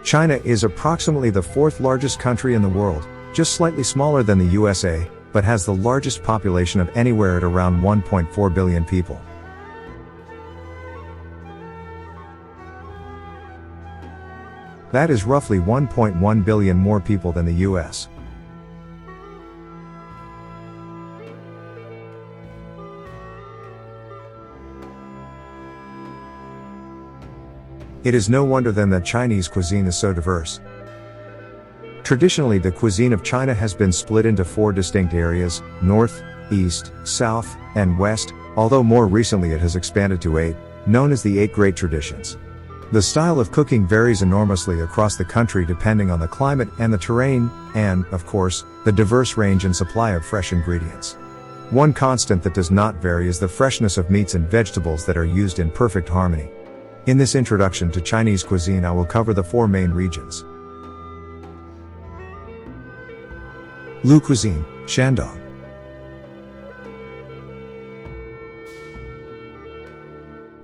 China is approximately the fourth largest country in the world, just slightly smaller than the USA, but has the largest population of anywhere at around 1.4 billion people. That is roughly 1.1 billion more people than the US. It is no wonder then that Chinese cuisine is so diverse. Traditionally, the cuisine of China has been split into four distinct areas: North, East, South, and West, although more recently it has expanded to eight, known as the Eight Great Traditions. The style of cooking varies enormously across the country depending on the climate and the terrain, and, of course, the diverse range and supply of fresh ingredients. One constant that does not vary is the freshness of meats and vegetables that are used in perfect harmony. In this introduction to Chinese cuisine, I will cover the four main regions. Lu cuisine, Shandong.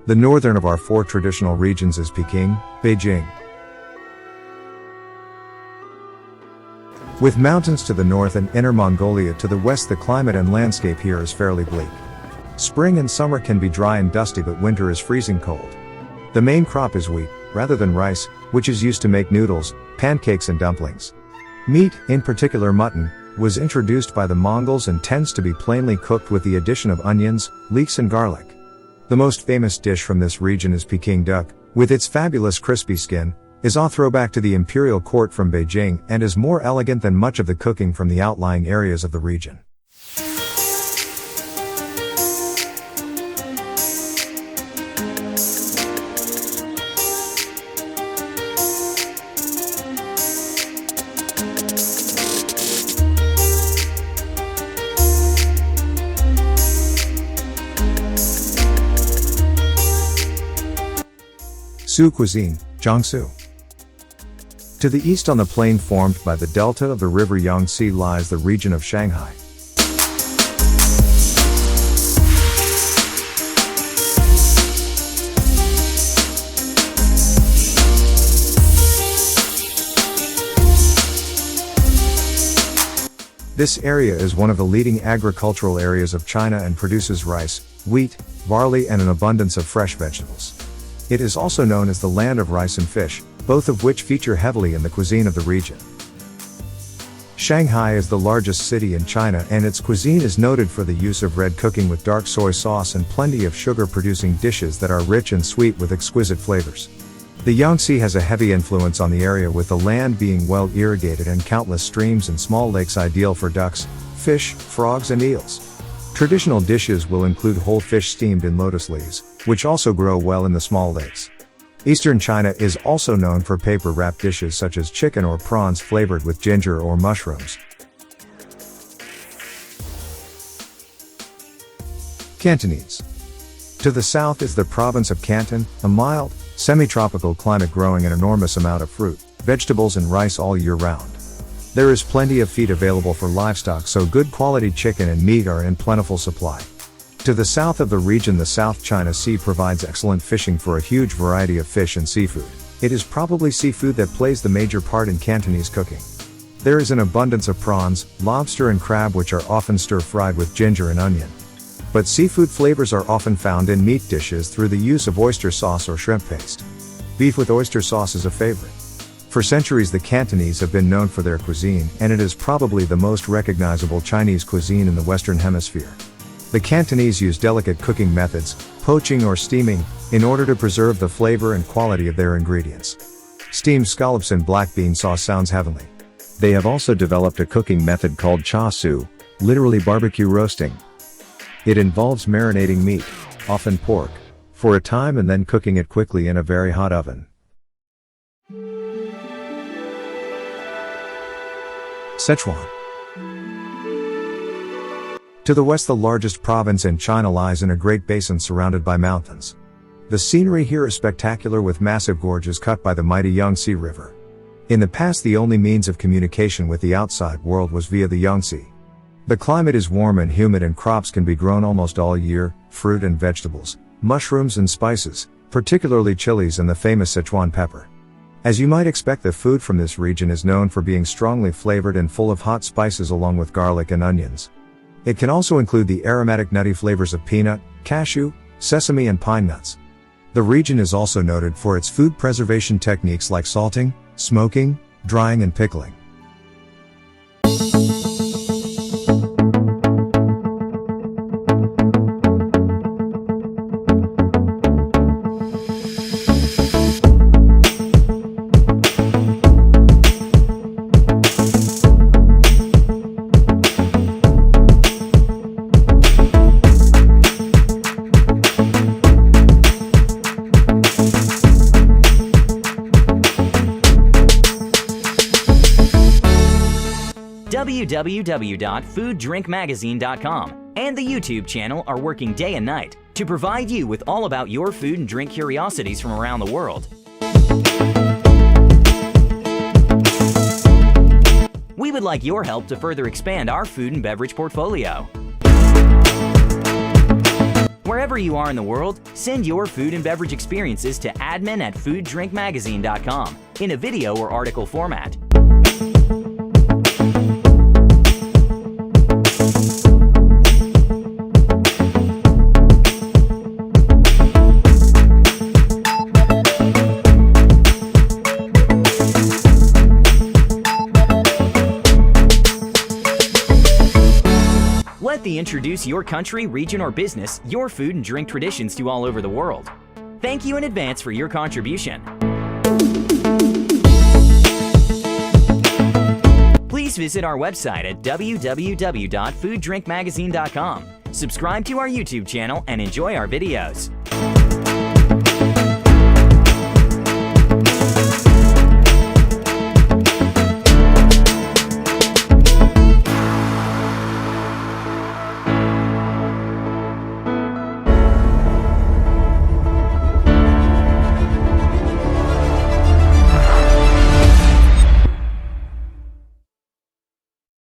The northern of our four traditional regions is Peking, Beijing. With mountains to the north and Inner Mongolia to the west, the climate and landscape here is fairly bleak. Spring and summer can be dry and dusty, but winter is freezing cold. The main crop is wheat, rather than rice, which is used to make noodles, pancakes and dumplings. Meat, in particular mutton, was introduced by the Mongols and tends to be plainly cooked with the addition of onions, leeks and garlic. The most famous dish from this region is Peking duck, with its fabulous crispy skin, is a throwback to the imperial court from Beijing and is more elegant than much of the cooking from the outlying areas of the region. Su cuisine, Jiangsu. To the east on the plain formed by the delta of the river Yangtze lies the region of Shanghai. This area is one of the leading agricultural areas of China and produces rice, wheat, barley and an abundance of fresh vegetables. It is also known as the land of rice and fish, both of which feature heavily in the cuisine of the region. Shanghai is the largest city in China and its cuisine is noted for the use of red cooking with dark soy sauce and plenty of sugar-producing dishes that are rich and sweet with exquisite flavors. The Yangtze has a heavy influence on the area, with the land being well irrigated and countless streams and small lakes ideal for ducks, fish, frogs and eels. Traditional dishes will include whole fish steamed in lotus leaves, which also grow well in the small lakes. Eastern China is also known for paper-wrapped dishes such as chicken or prawns flavored with ginger or mushrooms. Cantonese. To the south is the province of Canton, a mild, semi-tropical climate growing an enormous amount of fruit, vegetables and rice all year round. There is plenty of feed available for livestock, so good quality chicken and meat are in plentiful supply. To the south of the region, the South China Sea provides excellent fishing for a huge variety of fish and seafood. It is probably seafood that plays the major part in Cantonese cooking. There is an abundance of prawns, lobster and crab, which are often stir-fried with ginger and onion. But seafood flavors are often found in meat dishes through the use of oyster sauce or shrimp paste. Beef with oyster sauce is a favorite. For centuries the Cantonese have been known for their cuisine, and it is probably the most recognizable Chinese cuisine in the Western Hemisphere. The Cantonese use delicate cooking methods, poaching or steaming, in order to preserve the flavor and quality of their ingredients. Steamed scallops in black bean sauce sounds heavenly. They have also developed a cooking method called cha su, literally barbecue roasting. It involves marinating meat, often pork, for a time and then cooking it quickly in a very hot oven. Sichuan. To the west, the largest province in China lies in a great basin surrounded by mountains. The scenery here is spectacular, with massive gorges cut by the mighty Yangtze River. In the past, the only means of communication with the outside world was via the Yangtze. The climate is warm and humid and crops can be grown almost all year: fruit and vegetables, mushrooms and spices, particularly chilies and the famous Sichuan pepper. As you might expect, the food from this region is known for being strongly flavored and full of hot spices along with garlic and onions. It can also include the aromatic nutty flavors of peanut, cashew, sesame and pine nuts. The region is also noted for its food preservation techniques like salting, smoking, drying and pickling. www.fooddrinkmagazine.com and the YouTube channel are working day and night to provide you with all about your food and drink curiosities from around the world. We would like your help to further expand our food and beverage portfolio. Wherever you are in the world, send your food and beverage experiences to admin@fooddrinkmagazine.com in a video or article format. Let the introduce your country, region, or business, your food and drink traditions to all over the world. Thank you in advance for your contribution. Please visit our website at www.fooddrinkmagazine.com, subscribe to our YouTube channel, and enjoy our videos.